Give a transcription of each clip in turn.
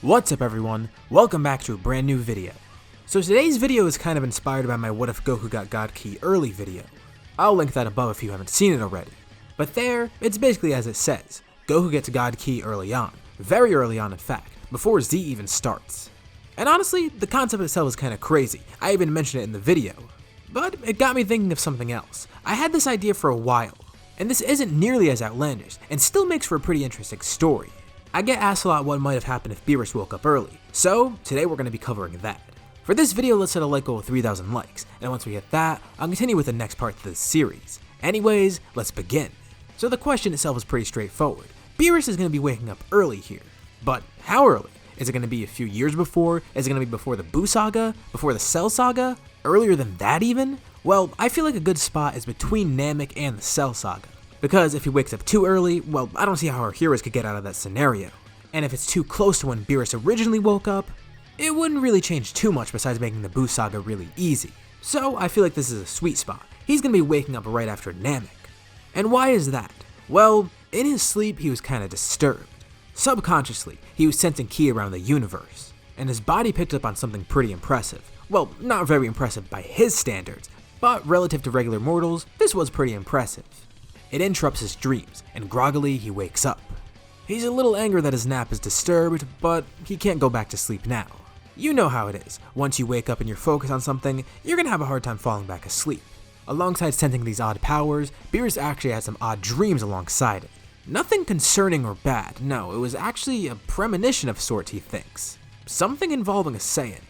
What's up everyone, welcome back to a brand new video. So today's video is kind of inspired by my What If Goku Got God Key early video. I'll link that above if you haven't seen it already. But there, it's basically as it says, Goku gets God Key early on, very early on in fact, before Z even starts. And honestly, the concept itself is kind of crazy, I even mentioned it in the video. But it got me thinking of something else. I had this idea for a while, and this isn't nearly as outlandish, and still makes for a pretty interesting story. I get asked a lot what might have happened if Beerus woke up early, so today we're going to be covering that. For this video, let's set a like goal of 3,000 likes, and once we hit that, I'll continue with the next part to this series. Anyways, let's begin. So the question itself is pretty straightforward. Beerus is going to be waking up early here, but how early? Is it going to be a few years before? Is it going to be before the Buu Saga? Before the Cell Saga? Earlier than that even? Well, I feel like a good spot is between Namek and the Cell Saga. Because if he wakes up too early, well, I don't see how our heroes could get out of that scenario. And if it's too close to when Beerus originally woke up, it wouldn't really change too much besides making the Buu Saga really easy. So I feel like this is a sweet spot. He's going to be waking up right after Namek. And why is that? Well, in his sleep he was kind of disturbed. Subconsciously, he was sensing ki around the universe, and his body picked up on something pretty impressive. Well, not very impressive by his standards, but relative to regular mortals, this was pretty impressive. It interrupts his dreams, and groggily he wakes up. He's a little angry that his nap is disturbed, but he can't go back to sleep now. You know how it is, once you wake up and you're focused on something, you're gonna have a hard time falling back asleep. Alongside sensing these odd powers, Beerus actually had some odd dreams alongside it. Nothing concerning or bad, no, it was actually a premonition of sorts, he thinks. Something involving a Saiyan.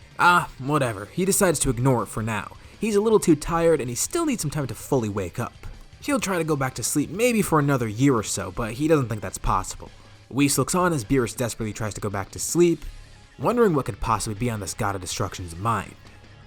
Whatever, he decides to ignore it for now. He's a little too tired and he still needs some time to fully wake up. He'll try to go back to sleep maybe for another year or so, but he doesn't think that's possible. Whis looks on as Beerus desperately tries to go back to sleep, wondering what could possibly be on this god of destruction's mind.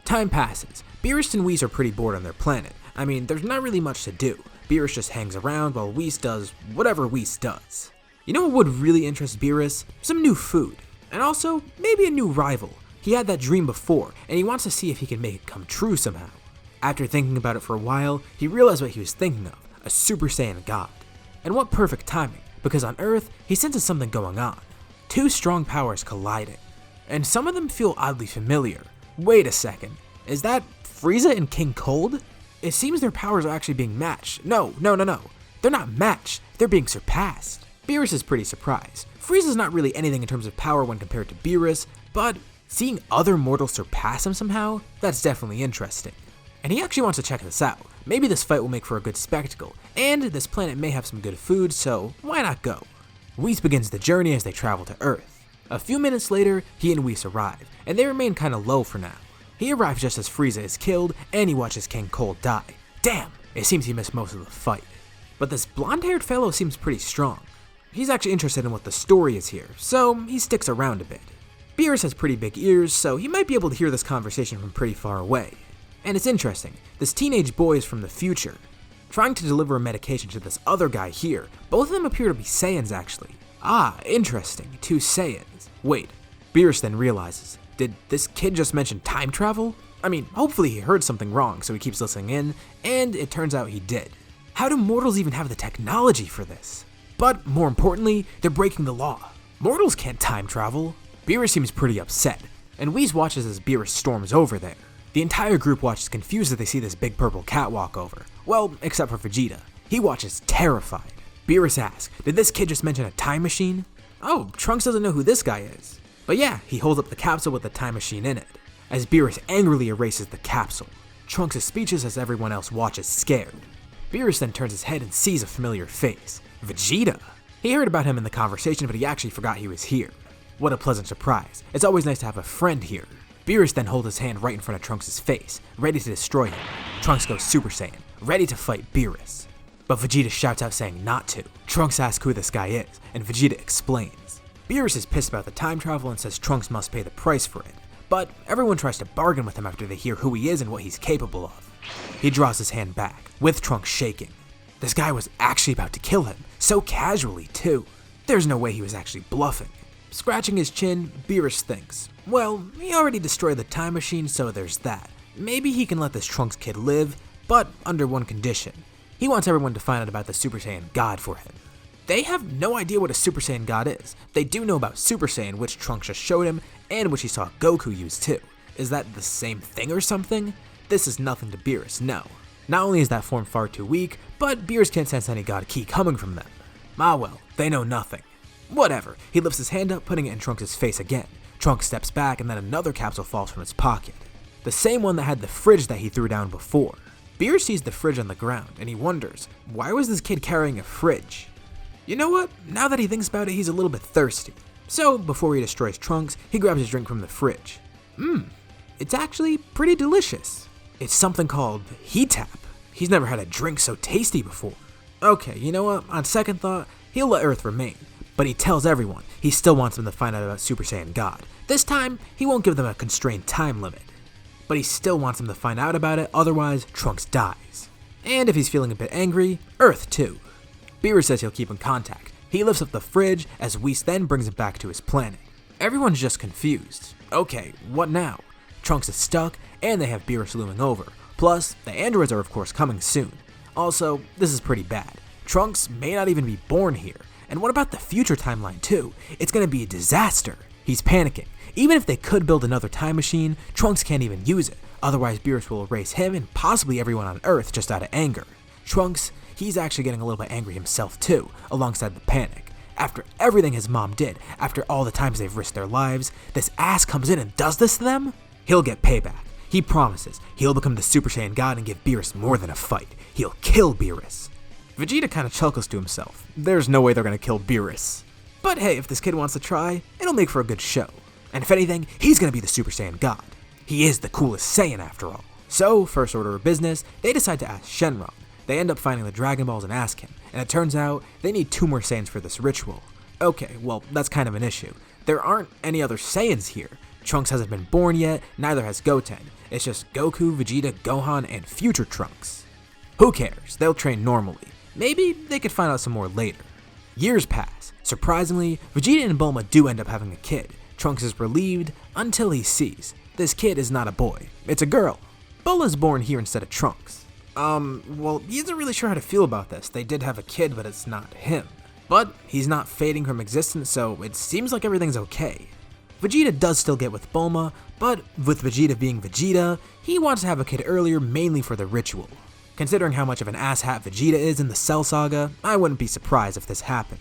Time passes. Beerus and Whis are pretty bored on their planet. I mean, there's not really much to do. Beerus just hangs around while Whis does whatever Whis does. You know what would really interest Beerus? Some new food. And also, maybe a new rival. He had that dream before, and he wants to see if he can make it come true somehow. After thinking about it for a while, he realized what he was thinking of, a Super Saiyan God. And what perfect timing, because on Earth, he senses something going on. Two strong powers colliding. And some of them feel oddly familiar. Wait a second, is that Freeza and King Cold? It seems their powers are actually being matched. No. They're not matched, they're being surpassed. Beerus is pretty surprised. Frieza's not really anything in terms of power when compared to Beerus, but seeing other mortals surpass him somehow, that's definitely interesting. And he actually wants to check this out. Maybe this fight will make for a good spectacle, and this planet may have some good food, so why not go? Whis begins the journey as they travel to Earth. A few minutes later, he and Whis arrive, and they remain kinda low for now. He arrives just as Freeza is killed, and he watches King Cold die. Damn, it seems he missed most of the fight. But this blonde-haired fellow seems pretty strong. He's actually interested in what the story is here, so he sticks around a bit. Beerus has pretty big ears, so he might be able to hear this conversation from pretty far away. And it's interesting, this teenage boy is from the future, trying to deliver a medication to this other guy here. Both of them appear to be Saiyans actually. Interesting, two Saiyans. Wait, Beerus then realizes, did this kid just mention time travel? I mean, hopefully he heard something wrong, so he keeps listening in, and it turns out he did. How do mortals even have the technology for this? But more importantly, they're breaking the law. Mortals can't time travel. Beerus seems pretty upset, and Whis watches as Beerus storms over there. The entire group watches confused as they see this big purple cat walk over. Well, except for Vegeta. He watches terrified. Beerus asks, did this kid just mention a time machine? Oh, Trunks doesn't know who this guy is. But yeah, he holds up the capsule with the time machine in it, as Beerus angrily erases the capsule. Trunks is speechless as everyone else watches scared. Beerus then turns his head and sees a familiar face. Vegeta! He heard about him in the conversation, but he actually forgot he was here. What a pleasant surprise. It's always nice to have a friend here. Beerus then holds his hand right in front of Trunks' face, ready to destroy him. Trunks goes Super Saiyan, ready to fight Beerus. But Vegeta shouts out saying not to. Trunks asks who this guy is, and Vegeta explains. Beerus is pissed about the time travel and says Trunks must pay the price for it, but everyone tries to bargain with him after they hear who he is and what he's capable of. He draws his hand back, with Trunks shaking. This guy was actually about to kill him, so casually too. There's no way he was actually bluffing. Scratching his chin, Beerus thinks, well, he already destroyed the time machine, so there's that. Maybe he can let this Trunks kid live, but under one condition. He wants everyone to find out about the Super Saiyan God for him. They have no idea what a Super Saiyan God is. They do know about Super Saiyan, which Trunks just showed him, and which he saw Goku use too. Is that the same thing or something? This is nothing to Beerus, no. Not only is that form far too weak, but Beerus can't sense any God Ki coming from them. Ah well, they know nothing. Whatever, he lifts his hand up, putting it in Trunks' face again. Trunks steps back, and then another capsule falls from his pocket. The same one that had the fridge that he threw down before. Beerus sees the fridge on the ground, and he wonders, why was this kid carrying a fridge? You know what? Now that he thinks about it, he's a little bit thirsty. So, before he destroys Trunks, he grabs his drink from the fridge. It's actually pretty delicious. It's something called Heat-Tap. He's never had a drink so tasty before. Okay, you know what? On second thought, he'll let Earth remain. But he tells everyone he still wants them to find out about Super Saiyan God. This time, he won't give them a constrained time limit. But he still wants them to find out about it, otherwise Trunks dies. And if he's feeling a bit angry, Earth too. Beerus says he'll keep in contact. He lifts up the fridge as Whis then brings it back to his planet. Everyone's just confused. Okay, what now? Trunks is stuck, and they have Beerus looming over. Plus, the androids are of course coming soon. Also, this is pretty bad. Trunks may not even be born here. And what about the future timeline too? It's gonna be a disaster. He's panicking. Even if they could build another time machine, Trunks can't even use it. Otherwise, Beerus will erase him and possibly everyone on Earth just out of anger. Trunks, he's actually getting a little bit angry himself too, alongside the panic. After everything his mom did, after all the times they've risked their lives, this ass comes in and does this to them? He'll get payback. He promises he'll become the Super Saiyan God and give Beerus more than a fight. He'll kill Beerus. Vegeta kinda chuckles to himself. There's no way they're gonna kill Beerus. But hey, if this kid wants to try, it'll make for a good show. And if anything, he's gonna be the Super Saiyan God. He is the coolest Saiyan after all. So, first order of business, they decide to ask Shenron. They end up finding the Dragon Balls and ask him, and it turns out they need 2 more Saiyans for this ritual. Okay, well, that's kind of an issue. There aren't any other Saiyans here. Trunks hasn't been born yet, neither has Goten. It's just Goku, Vegeta, Gohan, and future Trunks. Who cares? They'll train normally. Maybe they could find out some more later. Years pass. Surprisingly, Vegeta and Bulma do end up having a kid. Trunks is relieved until he sees this kid is not a boy, it's a girl. Bulma's born here instead of Trunks. Well, he isn't really sure how to feel about this. They did have a kid, but it's not him. But he's not fading from existence, so it seems like everything's okay. Vegeta does still get with Bulma, but with Vegeta being Vegeta, he wants to have a kid earlier mainly for the ritual. Considering how much of an asshat Vegeta is in the Cell Saga, I wouldn't be surprised if this happened.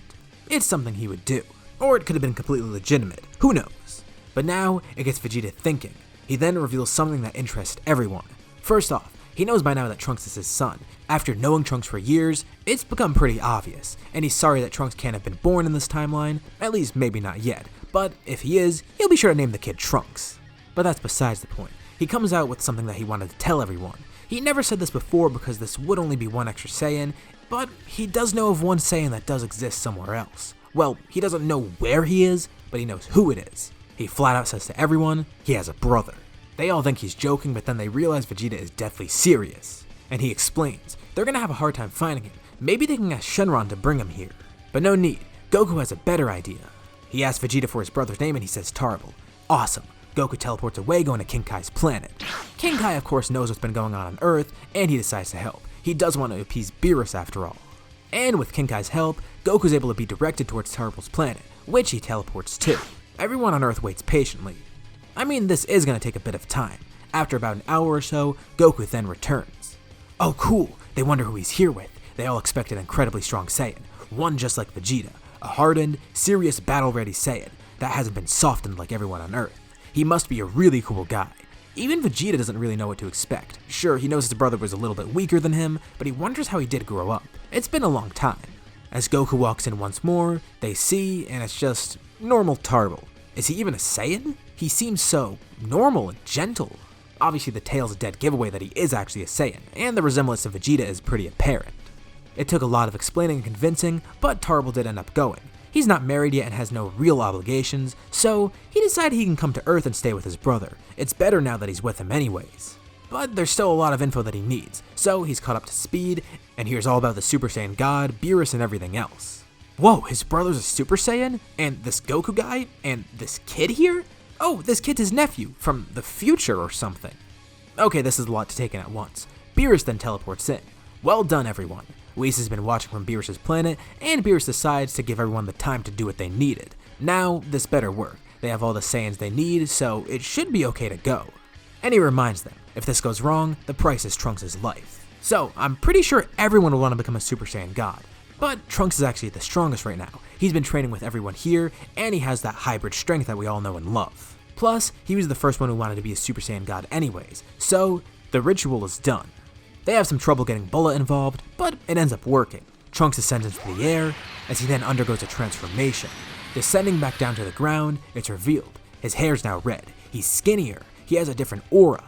It's something he would do. Or it could have been completely legitimate, who knows? But now, it gets Vegeta thinking. He then reveals something that interests everyone. First off, he knows by now that Trunks is his son. After knowing Trunks for years, it's become pretty obvious, and he's sorry that Trunks can't have been born in this timeline, at least maybe not yet, but if he is, he'll be sure to name the kid Trunks. But that's besides the point. He comes out with something that he wanted to tell everyone. He never said this before because this would only be one extra Saiyan, but he does know of one Saiyan that does exist somewhere else. Well, he doesn't know where he is, but he knows who it is. He flat out says to everyone, he has a brother. They all think he's joking, but then they realize Vegeta is deathly serious. And he explains, they're gonna have a hard time finding him. Maybe they can ask Shenron to bring him here. But no need, Goku has a better idea. He asks Vegeta for his brother's name and he says Tarble. Awesome. Goku teleports away going to King Kai's planet. King Kai of course knows what's been going on Earth and he decides to help. He does want to appease Beerus after all. And with King Kai's help, Goku's able to be directed towards Tarble's planet, which he teleports to. Everyone on Earth waits patiently. I mean, this is going to take a bit of time. After about an hour or so, Goku then returns. Oh cool, they wonder who he's here with. They all expect an incredibly strong Saiyan, one just like Vegeta, a hardened, serious, battle-ready Saiyan that hasn't been softened like everyone on Earth. He must be a really cool guy. Even Vegeta doesn't really know what to expect. Sure, he knows his brother was a little bit weaker than him, but he wonders how he did grow up. It's been a long time. As Goku walks in once more, they see, and it's just normal Tarble. Is he even a Saiyan? He seems so normal and gentle. Obviously the tail's a dead giveaway that he is actually a Saiyan, and the resemblance to Vegeta is pretty apparent. It took a lot of explaining and convincing, but Tarble did end up going. He's not married yet and has no real obligations, so he decided he can come to Earth and stay with his brother. It's better now that he's with him anyways. But there's still a lot of info that he needs, so he's caught up to speed, and hears all about the Super Saiyan God, Beerus, and everything else. Whoa, his brother's a Super Saiyan? And this Goku guy? And this kid here? Oh, this kid's his nephew, from the future or something. Okay, this is a lot to take in at once. Beerus then teleports in. Well done, everyone. Whis has been watching from Beerus' planet, and Beerus decides to give everyone the time to do what they needed. Now, this better work. They have all the Saiyans they need, so it should be okay to go. And he reminds them, if this goes wrong, the price is Trunks' life. So, I'm pretty sure everyone will want to become a Super Saiyan God. But Trunks is actually the strongest right now. He's been training with everyone here, and he has that hybrid strength that we all know and love. Plus, he was the first one who wanted to be a Super Saiyan God anyways, so the ritual is done. They have some trouble getting Bullet involved, but it ends up working. Trunks ascends into the air, as he then undergoes a transformation. Descending back down to the ground, it's revealed. His hair's now red, he's skinnier, he has a different aura,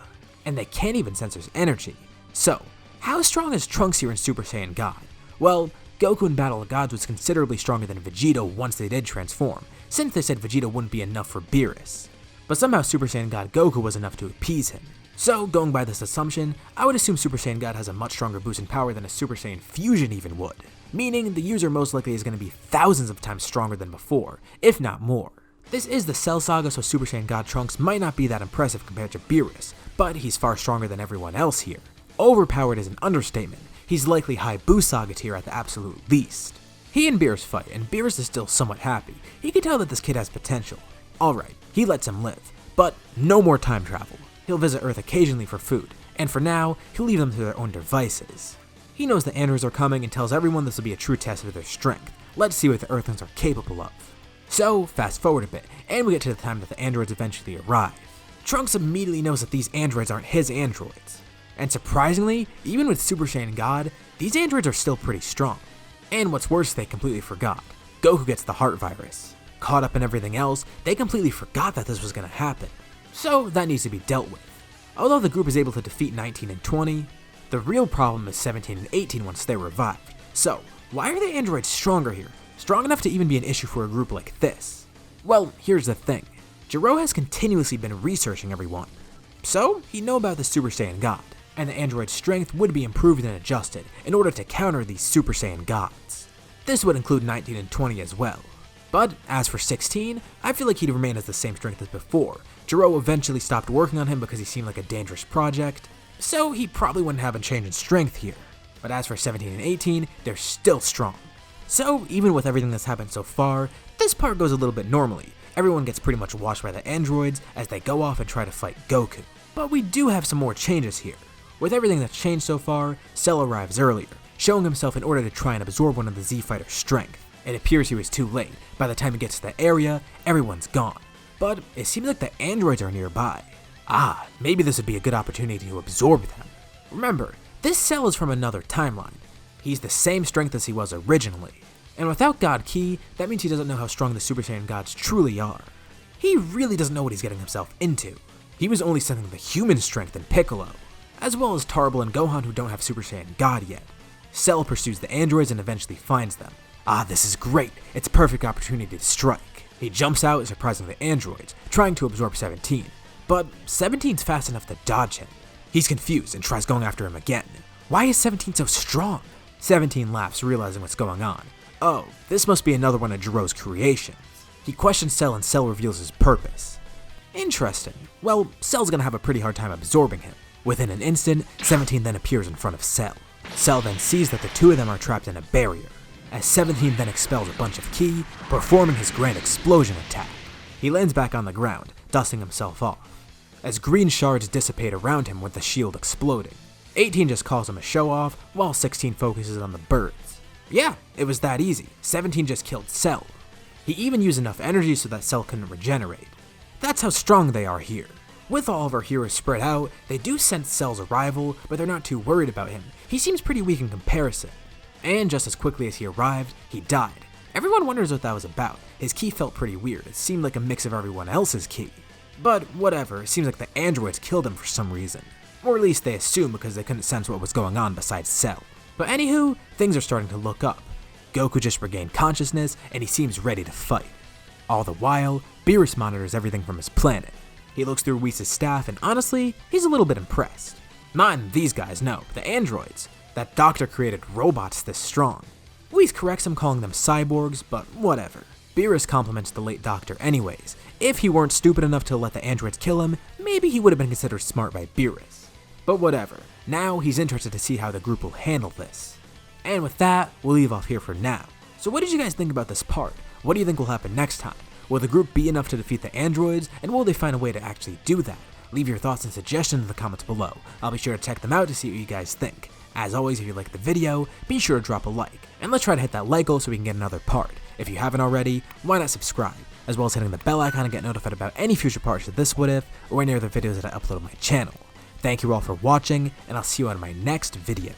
and they can't even sense his energy. So, how strong is Trunks here in Super Saiyan God? Well, Goku in Battle of Gods was considerably stronger than Vegeta once they did transform, since they said Vegeta wouldn't be enough for Beerus. But somehow Super Saiyan God Goku was enough to appease him. So, going by this assumption, I would assume Super Saiyan God has a much stronger boost in power than a Super Saiyan Fusion even would, meaning the user most likely is going to be thousands of times stronger than before, if not more. This is the Cell Saga, so Super Saiyan God Trunks might not be that impressive compared to Beerus, but he's far stronger than everyone else here. Overpowered is an understatement. He's likely high boost Saga tier at the absolute least. He and Beerus fight, and Beerus is still somewhat happy. He can tell that this kid has potential. Alright, he lets him live, but no more time travel. He'll visit Earth occasionally for food, and for now, he'll leave them to their own devices. He knows the androids are coming and tells everyone this will be a true test of their strength. Let's see what the Earthlings are capable of. So, fast forward a bit, and we get to the time that the androids eventually arrive. Trunks immediately knows that these androids aren't his androids. And surprisingly, even with Super Saiyan God, these androids are still pretty strong. And what's worse, they completely forgot. Goku gets the heart virus. Caught up in everything else, they completely forgot that this was going to happen. So that needs to be dealt with. Although the group is able to defeat 19 and 20, the real problem is 17 and 18 once they're revived. So, why are the androids stronger here? Strong enough to even be an issue for a group like this? Well, here's the thing. Jiro has continuously been researching everyone. So, he'd know about the Super Saiyan God, and the android's strength would be improved and adjusted in order to counter these Super Saiyan Gods. This would include 19 and 20 as well. But as for 16, I feel like he'd remain as the same strength as before. Jiro eventually stopped working on him because he seemed like a dangerous project, so he probably wouldn't have a change in strength here. But as for 17 and 18, they're still strong. So even with everything that's happened so far, this part goes a little bit normally. Everyone gets pretty much washed by the androids as they go off and try to fight Goku. But we do have some more changes here. With everything that's changed so far, Cell arrives earlier, showing himself in order to try and absorb one of the Z-Fighter's strength. It appears he was too late. By the time he gets to the area, everyone's gone. But it seems like the androids are nearby. Maybe this would be a good opportunity to absorb them. Remember, this Cell is from another timeline. He's the same strength as he was originally. And without God Ki, that means he doesn't know how strong the Super Saiyan Gods truly are. He really doesn't know what he's getting himself into. He was only sensing the human strength in Piccolo, as well as Tarble and Gohan who don't have Super Saiyan God yet. Cell pursues the androids and eventually finds them. This is great. It's a perfect opportunity to strike. He jumps out, surprising the androids, trying to absorb 17. But 17's fast enough to dodge him. He's confused and tries going after him again. Why is 17 so strong? 17 laughs, realizing what's going on. Oh, this must be another one of Jiro's creations. He questions Cell and Cell reveals his purpose. Interesting. Well, Cell's gonna have a pretty hard time absorbing him. Within an instant, 17 then appears in front of Cell. Cell then sees that the two of them are trapped in a barrier, as 17 then expels a bunch of ki, performing his grand explosion attack. He lands back on the ground, dusting himself off, as green shards dissipate around him with the shield exploding. 18 just calls him a show-off, while 16 focuses on the birds. Yeah, it was that easy. 17 just killed Cell. He even used enough energy so that Cell couldn't regenerate. That's how strong they are here. With all of our heroes spread out, they do sense Cell's arrival, but they're not too worried about him. He seems pretty weak in comparison. And just as quickly as he arrived, he died. Everyone wonders what that was about. His ki felt pretty weird. It seemed like a mix of everyone else's ki. But whatever, it seems like the androids killed him for some reason. Or at least they assume because they couldn't sense what was going on besides Cell. But anywho, things are starting to look up. Goku just regained consciousness and he seems ready to fight. All the while, Beerus monitors everything from his planet. He looks through Whis' staff and honestly, he's a little bit impressed. Not in these guys, no, the androids. That doctor created robots this strong. Whis corrects him calling them cyborgs, but whatever. Beerus compliments the late doctor anyways. If he weren't stupid enough to let the androids kill him, maybe he would have been considered smart by Beerus. But whatever, now he's interested to see how the group will handle this. And with that, we'll leave off here for now. So what did you guys think about this part? What do you think will happen next time? Will the group be enough to defeat the androids, and will they find a way to actually do that? Leave your thoughts and suggestions in the comments below. I'll be sure to check them out to see what you guys think. As always, if you liked the video, be sure to drop a like, and let's try to hit that like goal so we can get another part. If you haven't already, why not subscribe, as well as hitting the bell icon to get notified about any future parts of this What If, or any other videos that I upload on my channel. Thank you all for watching, and I'll see you on my next video.